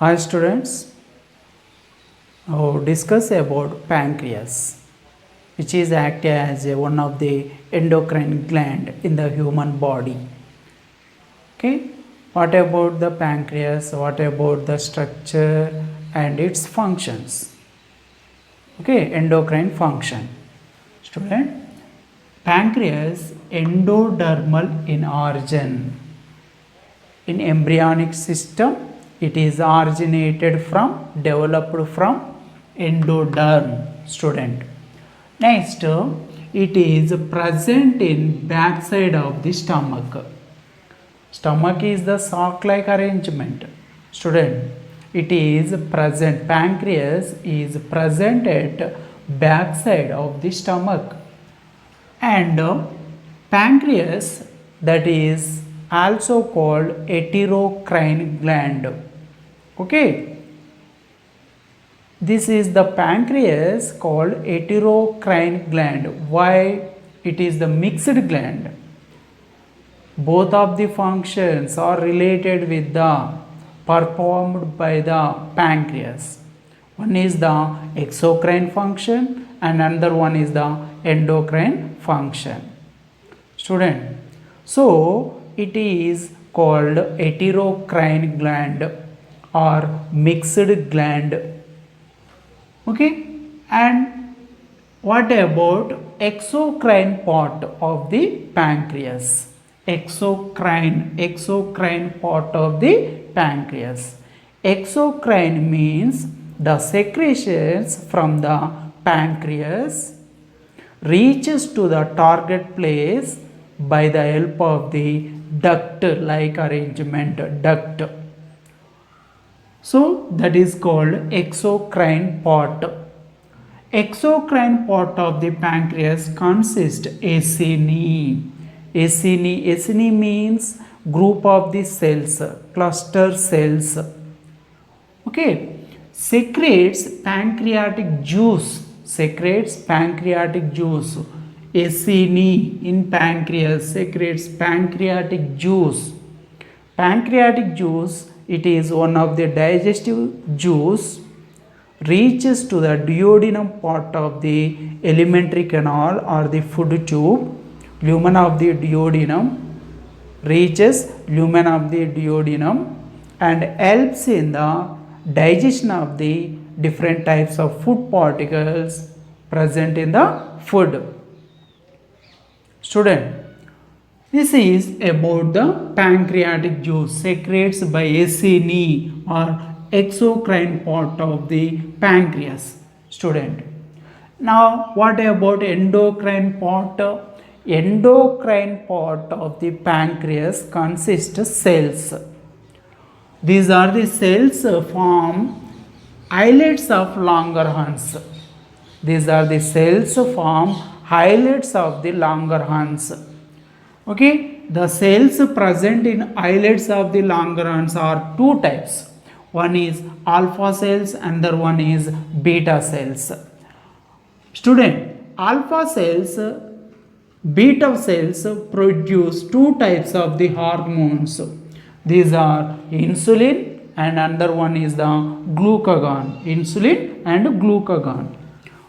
Hi students, now discuss about pancreas, which is act as one of the endocrine gland in the human body. Okay, what about the pancreas? What about the structure and its functions? Okay, endocrine function. Student, pancreas endodermal in origin. In embryonic system, it is developed from endoderm. Student, next, it is present in backside of the stomach. Stomach is the sac like arrangement. Student, it is present, pancreas is present at backside of the stomach, and pancreas, that is also called enterocrine gland. Okay, this is the pancreas called enterocrine gland. Why? It is the mixed gland. Both of the functions are related with the performed by the pancreas. One is the exocrine function and another one is the endocrine function. Student, so it is called enterocrine gland or mixed gland. Okay, and what about exocrine part of the pancreas? Exocrine part of the pancreas. Exocrine means the secretions from the pancreas reaches to the target place by the help of the duct like arrangement, duct. So that is called exocrine part. Exocrine part of the pancreas consists acini. Acini means group of the cells, cluster cells. Okay, secretes pancreatic juice. Acini in pancreas secretes pancreatic juice. Pancreatic juice, it is one of the digestive juice, reaches to the duodenum part of the alimentary canal or the food tube. Lumen of the duodenum reaches lumen of the duodenum and helps in the digestion of the different types of food particles present in the food. Student, this is about the pancreatic juice secretes by acini or exocrine part of the pancreas. Student, now what about endocrine part? Endocrine part of the pancreas consists of cells. These are the cells form islets of Langerhans. These are the cells form islets of the Langerhans. Okay, the cells present in islets of the Langerhans are two types. One is alpha cells, another one is beta cells. Student, alpha cells, beta cells produce two types of the hormones. These are insulin and another one is the glucagon. Insulin and glucagon.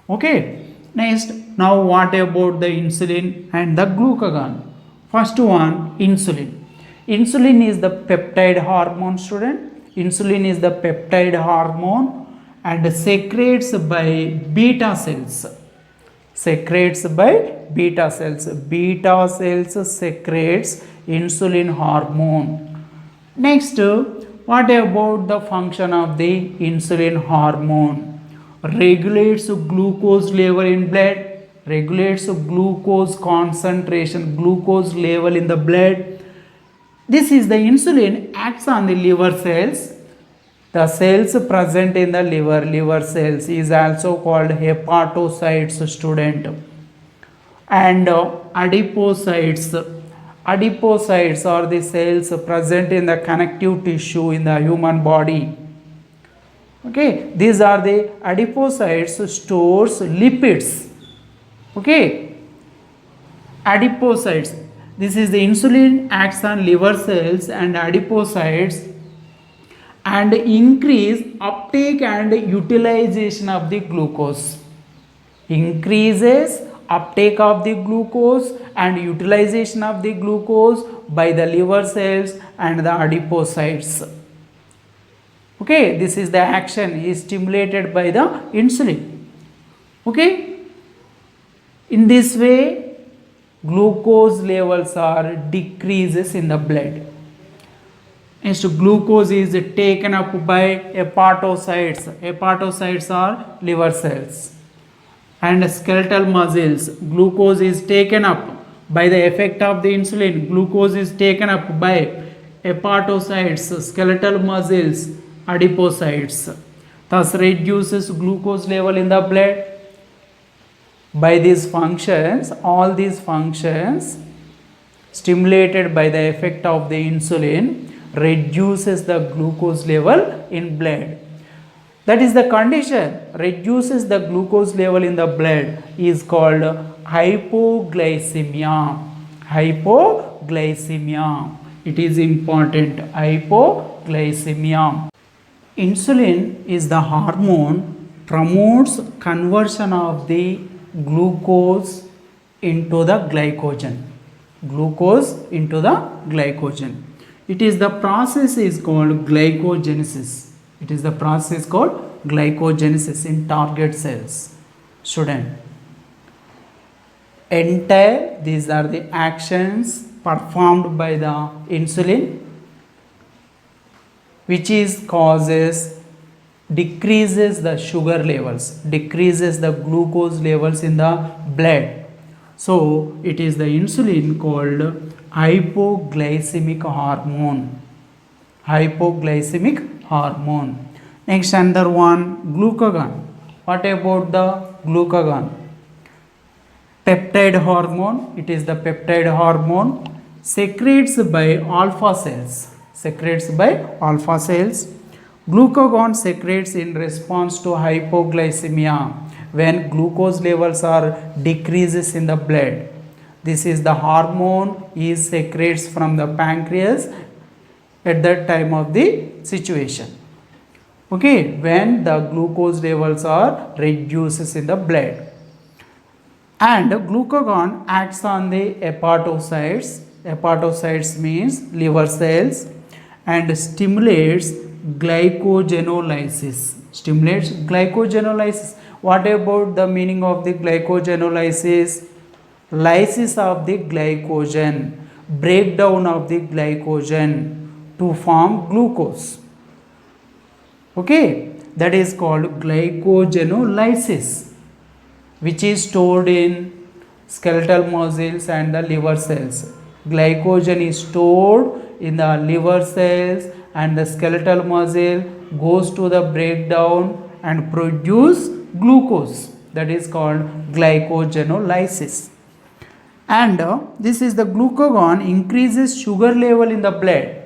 Okay, next, now what about the insulin and the glucagon? First one, insulin. Insulin is the peptide hormone, student. Insulin is the peptide hormone and secretes by beta cells. Beta cells secretes insulin hormone. Next, what about the function of the insulin hormone? Regulates glucose level in blood, regulates glucose concentration, glucose level in the blood. This is the insulin acts on the liver cells. The cells present in the liver cells is also called hepatocytes, student. And adipocytes. Adipocytes are the cells present in the connective tissue in the human body. Okay, these are the adipocytes stores lipids. Okay, adipocytes, this is the insulin acts on liver cells and adipocytes and increase uptake and utilization of the glucose. Increases uptake of the glucose and utilization of the glucose by the liver cells and the adipocytes. Okay, this is the action is stimulated by the insulin. Okay, in this way glucose levels are decreases in the blood. Next, glucose is taken up by hepatocytes. Hepatocytes are liver cells. And skeletal muscles, glucose is taken up by the effect of the insulin. Glucose is taken up by hepatocytes, skeletal muscles, adipocytes, thus reduces glucose level in the blood. By these functions, all these functions stimulated by the effect of the insulin reduces the glucose level in blood. That is the condition, reduces the glucose level in the blood, is called hypoglycemia. Hypoglycemia, it is important, hypoglycemia. Insulin is the hormone promotes conversion of the glucose into the glycogen. Glucose into the glycogen. It is the process is called glycogenesis. It is the process called glycogenesis in target cells. Student, entire these are the actions performed by the insulin, which is causes decreases the sugar levels, decreases the glucose levels in the blood. So it is the insulin called hypoglycemic hormone. Hypoglycemic hormone. Next, another one, glucagon. What about the glucagon? Peptide hormone. It is the peptide hormone secretes by alpha cells. Secretes by alpha cells. Glucagon secretes in response to hypoglycemia when glucose levels are decreases in the blood. This is the hormone is secretes from the pancreas at that time of the situation. Okay, when the glucose levels are reduces in the blood. And glucagon acts on the hepatocytes. Hepatocytes means liver cells, and stimulates glycogenolysis. Stimulates glycogenolysis. What about the meaning of the glycogenolysis? Lysis of the glycogen, breakdown of the glycogen to form glucose. Okay, that is called glycogenolysis, which is stored in skeletal muscles and the liver cells. Glycogen is stored in the liver cells and the skeletal muscle goes to the breakdown and produce glucose. That is called glycogenolysis. And this is the glucagon increases sugar level in the blood.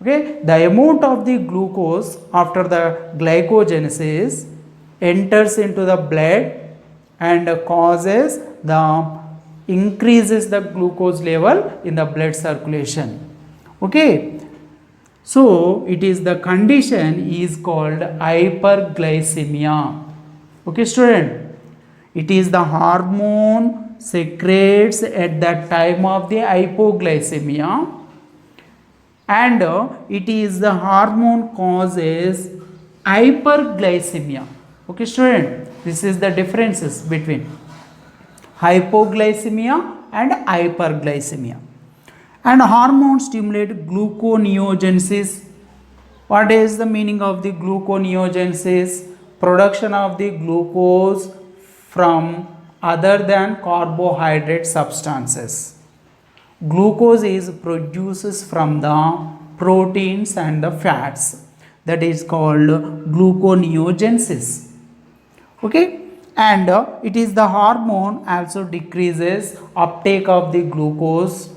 Okay, the amount of the glucose after the glycogenesis enters into the blood and causes the increases the glucose level in the blood circulation. Okay, so it is the condition is called hyperglycemia. Okay, student, it is the hormone secretes at the time of the hypoglycemia, and it is the hormone causes hyperglycemia. Okay, student, this is the differences between hypoglycemia and hyperglycemia. And hormones stimulate gluconeogenesis. What is the meaning of the gluconeogenesis? Production of the glucose from other than carbohydrate substances. Glucose is produces from the proteins and the fats. That is called gluconeogenesis. Okay, and it is the hormone also decreases uptake of the glucose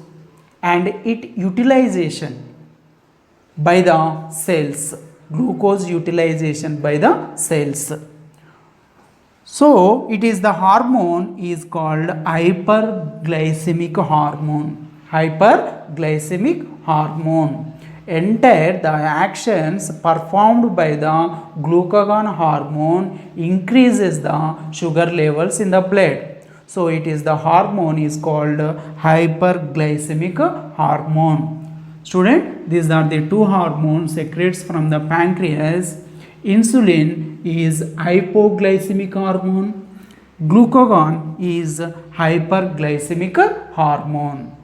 and it utilization by the cells. Glucose utilization by the cells. So it is the hormone is called hyperglycemic hormone. Hyperglycemic hormone. Entire the actions performed by the glucagon hormone increases the sugar levels in the blood. So it is the hormone is called hyperglycemic hormone. Student, these are the two hormones secretes from the pancreas. Insulin is hypoglycemic hormone. Glucagon is hyperglycemic hormone.